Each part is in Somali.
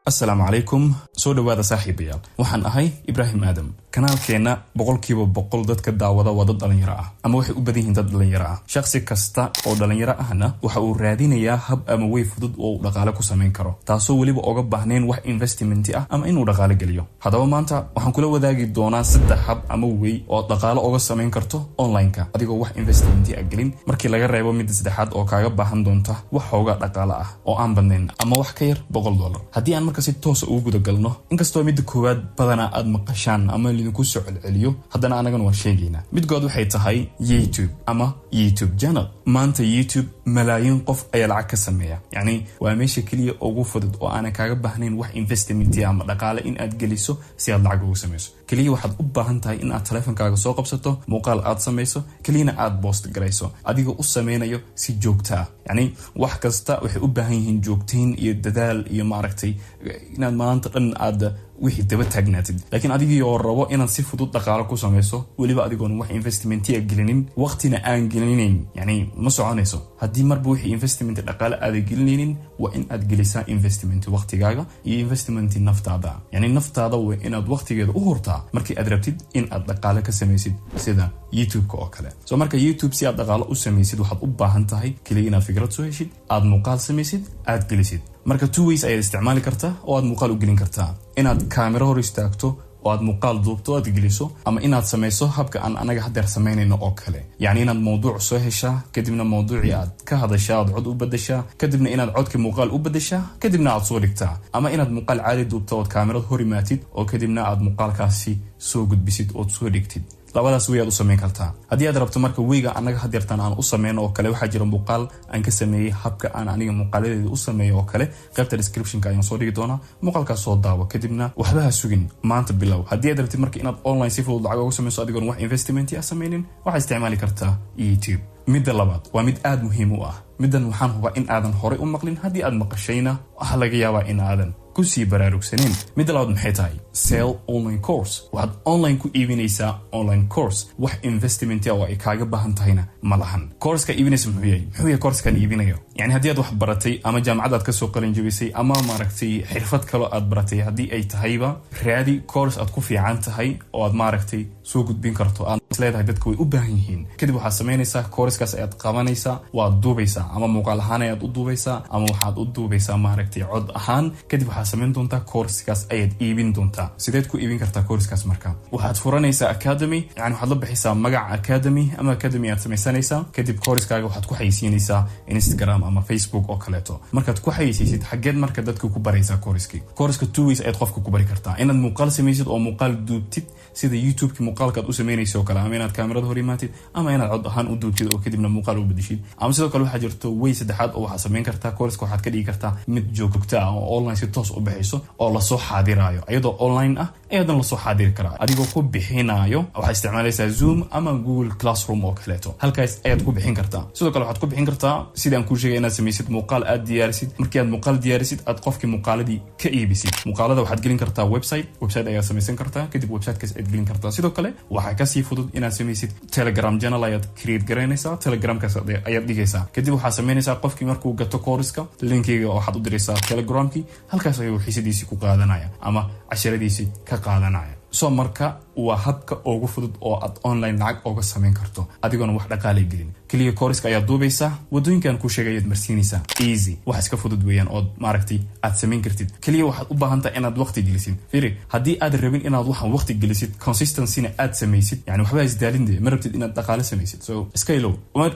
السلام عليكم soo dhawaada saaxiibayaal waxaan ahay Ibrahim Adam kanaalkeena boqolkiiba boqol dadka daawada wada dhalinyaro ah ama waxay u badan yihiin dad dhalinyaro ah shakhsi kasta oo dhalinyaro ahna waxa uu raadinayaa hab ama way fudud oo dhaqaale ku sameyn karo taasoo waliba uga baahneen wax investment ah ama inuu dhaqaale geliyo hadaba maanta waxaan kula wadaagi doonaa saddex hab ama way oo dhaqaale uga sameyn karto online-ka adigoo wax investment ah gelin markii laga reebo mid saddexaad oo kaaga baahan doonta wax xooga dhaqaale ah oo aan badnayn ama wax ka yar $100 haddii aan marka si toos ah ugu guda galno inkastoo mid koowaad badana aad maqashaan ama lidinku soo celceliyo haddana anagan war sheegayna midkood waxay tahay YouTube ama YouTube channel maanta YouTube malaayiin qof ayaa lacag ka sameeya yani waa meesha kaliya ugu fudud oo aan kaaga baahnayn wax investment ama dhaqaale in aad geliso si aad lacag ugu sameyso kaliya waxaad u baahan tahay in aad telefonkaaga soo qabsato muuqaal aad sameyso kaliya aad post garayso adigoo u sameynayo si joogto ah yani wax kasta waxay u baahan yihiin joogtiin iyo dadaal iyo maaragtay inaad maanta dhan aad wixii daba taagnaatid laakiin adigoo rabo inaad si fudud dhaqaale ku sameyso waliba adigoon wax investment gelinin waqtina aan gelinin yani ma soconayso haddii marba wixii investment dhaqaale aad gelinin waa in aad gelisaa investment waqtigaaga iyo investment naftaada yani naftaada waa inaad waqtigeeda u hurtaa markii aad rabtid in aad dhaqaale ka sameysid sida YouTube-ka oo kale soo marka YouTube si aad dhaqaale u sameysid waxaad u baahan tahay kaliya inaad fikrad soo heshid aad muuqaal sameysid aad gelisid marka two ways ayaad isticmaali kartaa oo aad muuqaal u gelin kartaa inaad kaamiro hor istaagto oo aad muuqaal duubto aad geliso ama inaad sameyso habka aan anaga hadda sameynayno oo kale yani inaad mowduuc soo heshaa kadibna mowduucii aad ka hadashaa aad cod u bedeshaa kadibna inaad codka muuqaal u bedeshaa kadibna aad soo dhigtaa ama inaad muuqaal caadi duubto oo kaamirada hor imaatid oo kadibna aad muuqaalkaasi soo gudbisid oo soo dhigtid labadaas way aad u sameyn kartaa haddii aad rabto marka weyga anaga hadeertan aan u sameyno oo kale waxaa jira muuqaal aan ka sameeyay habka aan aniga muuqaaladeeda u sameeyo oo kale qaybta description-ka ayaan soo dhigi doonaa muuqaalkaas soo daawo kadibna waxba ha sugin maanta bilow haddii aad rabtid marka inaad online si fudud lacag uga sameyso adigoon wax investment ah sameynin waxaad isticmaali kartaa YouTube midda labaad waa mid aad muhiim u ah middan waxaan hubaa in aadan horey u maqlin haddii aad maqashayna waxa laga yaabaa in aadan kusii baraarugsaneen midda labaad maxay tahay sell online course waxaad online ku iibinaysaa online course wax investment oo ay kaaga baahan tahayna ma lahan course-ka iibinaysa muxuu yahay course-kan iibinayo yani haddii aad wax baratay ama jaamacad aad ka soo qalin jabisay ama maaragtay xirfad kale aad baratay haddii ay tahayba raadi course aad ku fiican tahay oo aad maaragtay soo gudbin karto aad leedahay dadku way u baahan yihiin kadib waxaad sameynaysaa course-kaas ayaad qabanaysaa waad duubaysaa ama muuqaal ahaan ayaad u duubaysaa ama waxaad u duubaysaa maaragtay cod ahaan kadib waxaad sameyn doontaa course-kaas ayaad iibin doontaa sideed ku iibin kartaa course-kaas marka waxaad furanaysaa academy yani waxaad la bixaysaa magac academy ama academy aad sameysanaysaa kadib course-kaaga waxaad ku xayisiinaysaa Instagram ama Facebook oo kaleeto markaad ku xayisiisid xageed marka dadku ku baraysaa course-ka two ways ayaad qofka ku bari kartaa inaad muuqaal sameysid oo muuqaal duubtid sida YouTube-ki muuqaalkaad u sameynayso kale ama inaad kaamirada hor imaatid ama inaad cod ahaan u duubtid oo kadibna muuqaal u bedeshid ama sidoo kale waxaa jirto way saddexaad oo waxaad sameyn kartaa course-ka waxaad ka dhigi kartaa mid joogto ah oo online si toos u bixayso oo la soo xaadiraayo iyadoo online ah ayadan la soo xaadir karaa adigoo ku bixinayo waxaad isticmaalaysaa Zoom ama Google Classroom oo kaleeto halkaas ayaad ku bixin kartaa sidoo kale waxaad ku bixin kartaa sidaan ku sheegay inaad sameysid muuqaal aad diyaarisid markii aad muuqaal diyaarisid aad qofkii muuqaaladii ka iibisid muuqaalada waxaad gelin kartaa website ayaad sameysan kartaa kadib website-kaas aad gelin kartaa sidoo kale waxaa ka sii fudud inaad sameysid Telegram channel ayaad create garanaysaa Telegramkaas ayaad dhigaysaa kadib waxaad sameynaysaa qofkii markuu gato course-ka linkiga waxaad u diraysaa Telegramki halkaas ayuu xiisadiisi ku qaadanaya ama casharadiisi ka qaadanaya soo marka waa habka ugu fudud oo aad online lacag uga sameyn karto adigoon wax dhaqaale gelin kaliya course-ka ayaad duubaysaa wadooyinkan ku sheegayaad marsiinaysaa easy wax iska fudud weeyaan oo maaragtay aad sameyn kartid kaliya waxaad u baahan tahay inaad waqti gelisid fiiri haddii aad rabin inaad waxan waqti gelisid consistency-na aad sameysid yani waxba isdaalinde ma rabtid inaad dhaqaale sameysid so iska ilow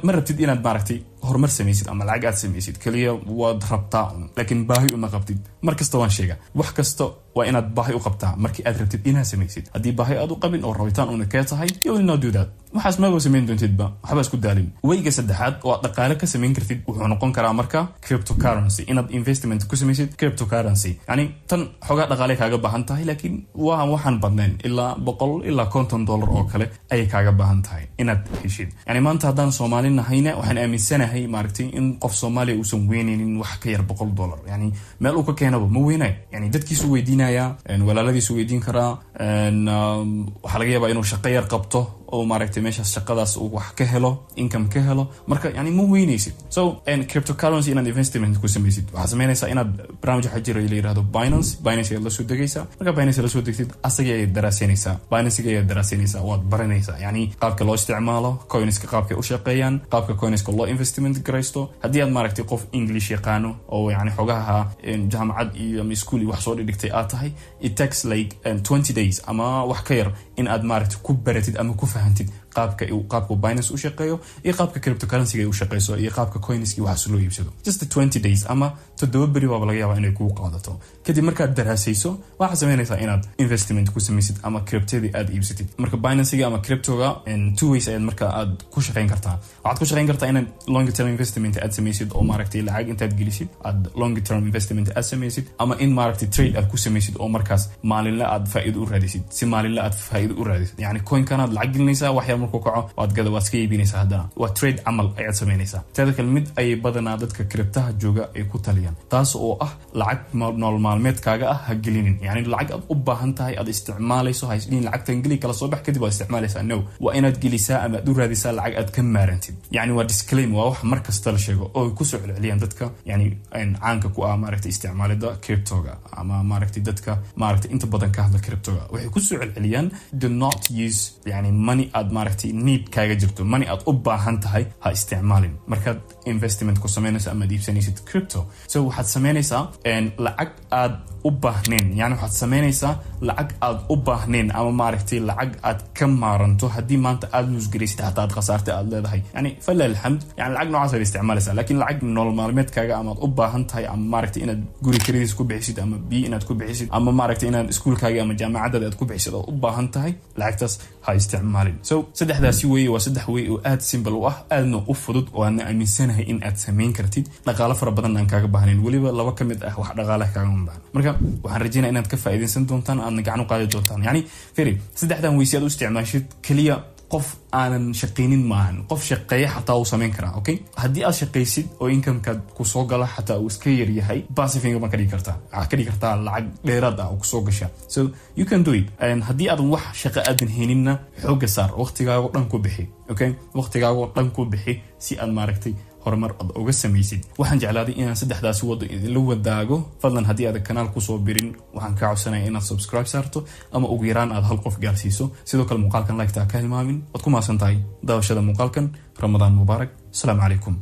ma rabtid inaad maaragtay horumar sameysid ama lacag aad sameysid kaliya waad rabtaa laakiin baahi uma qabtid markasta waan sheega wax kasta waa inaad baahi u qabtaa markii aad rabtid inaad sameysid haddii baahi aad u qabin oo rabitaan una ka tahay you will not do that waxaas ma samayn doontidba waxba isku daalin. wayga saddexaad oo dhaqaale ka samayn kartid wuxuu noqon karaa marka cryptocurrency, inaad investment ku samaysid cryptocurrency. yani tan xogaa dhaqaale kaaga baahan tahay laakiin waxaan badnayn ilaa $100 ilaa $50 oo kale ayay kaaga baahan tahay inaad heshid. yani maanta haddaan Soomaali nahayna waxaan aaminsanahay maaragtay in qof Soomaali uusan weynaynin wax ka yar $100. yani meel uu ka keenaba ma weynay. yani dadkiisu weydiinaya, walaaladiisu weydiin karaa, waxa laga yaabaa inuu shaqo yar qabto oo maaragtay meeshaas shaqadaas uu wax ka helo, income ka helo, marka yani ma weynaysid. so cryptocurrency inaad investment ku samaysid waxaad samaynaysaa inaad barnaamij waxa jira la yiraahdo Binance ayaad la soo degaysaa. marka Binance la soo degtid asaga ayaad daraasaynaysaa, Binance ayaad daraasaynaysaa, waad baranaysaa yani qaabka loo isticmaalo coinska, qaabka u shaqeeyaan, qaabka coinska loo investment garaysto. haddii aad maaragtay qof English yaqaano oo yani xogaha jaamacad iyo school wax soo dhigtay aad tahay, it takes like 20 days ama wax ka yar in aad maaragtay ku baratid ama ku fahantid qaabka Binance u shaqeeyo iyo qaabka cryptocurrency ay u shaqeyso iyo qaabka coinski waxa loo iibsado. just 20 days ama 7 beri waa laga yaabaa inay kugu qaadato. kadib markaad daraasayso waxaad samaynaysaa inaad investment ku samaysid ama cryptodii aad iibsatid. marka Binance ama cryptoga two ways ayaad marka aad ku shaqeyn kartaa. waxaad ku shaqeyn kartaa inaad long term investment aad samaysid oo maaragtay lacag intaad gelisid aad long term investment aad samaysid, ama in maaragtay trade aad ku samaysid oo markaas maalinle aad faa'iido u raadisid. si maalinle aad faa'iido u raadisid yani coin kanaad lacag gelinaysaa wax yar markuu kaco waad iska iibinaysaa, haddana waa trade camal ayaad samaynaysaa. teeda kale mid ayay badanaa dadka cryptaha jooga ay ku taliyaan, taas oo ah lacag nolol maalmeedkaaga ah ha gelinin. yani lacag aad u baahan tahay aad isticmaalayso ha isdhihin lacagtan geli kala soo bax kadib waad isticmaalaysaa. no, waa inaad gelisaa ama aad u raadisaa lacag aad ka maarantid. yani waa disclaimer, waa wax mar kasta la sheego oo ku soo celceliyaan dadka yani caanka ku ah maaragtay isticmaalida cryptoga ama maaragtay dadka maaragtay inta badan ka hadla cryptoga waxay ku soo celceliyaan do not use yani money aad maaragtay need kaaga jirto, money aad u baahan tahay ha isticmaalin markaad investment ku samaynayso ama iibsanaysid crypto. so waxaad samaynaysaa lacag aad u baahneen, yani waxaad samaynaysaa lacag aad u baahneen ama maaragtay lacag aad ka maaranto haddii maanta aad nusgaraysid hataa aad khasaartay aad leedahay. yani fala alxamd, yani lacag noocaas aad isticmaalaysaa. laakiin lacag nolol maalmeedkaaga ama aad u baahan tahay ama maaragtay inaad guri kiradiis ku bixisid ama biyo inaad ku bixisid ama maaragtay inaad iskuulkaaga ama jaamacadaada aad ku bixisid oo u baahan tahay lacagtaas ha isticmaalin. so saddexdaasi weeye waa saddex way oo aad simple u ah, aadna u fudud oo aan aaminsanahay in aad samayn kartid dhaqaale fara badan aan kaaga baahnayn, waliba laba ka mid ah wax dhaqaale kaaga baahan. marka waxaan rajaynayaa inaad ka faa'iideysan doontaan, aadna gacan u qaadi doontaan. yani firi saddexdan way si aad u isticmaashid kaliya qof aanan shaqaynin maahan, qof shaqeeya xataa uu samayn karaa. okay, haddii aad shaqaysid oo income-kaad ku soo gala xataa uu iska yar yahay, passive income ka dhigi kartaa, waxaad ka dhigi kartaa lacag dheeraad ah oo ku soo gasha. so you can do it. haddii aadan wax shaqo aadan hayninna xooga saar, waqtigaago dhan ku bixi. okay, waqtigaago dhan ku bixi si aad maaragtay horumar aad uga samaysid. waxaan jeclaaday inaan saddexdaasi wado idinla wadaago. fadlan haddii aad kanaal kusoo birin waxaan kaa codsanaya inaad subscribe saarto ama ugu yaraan aad hal qof gaarsiiso. sidoo kale muuqaalkan like taa ka hilmaamin. waad ku mahadsan tahay daawashada muuqaalkan. ramadaan mubaarak. asalaamu calaykum.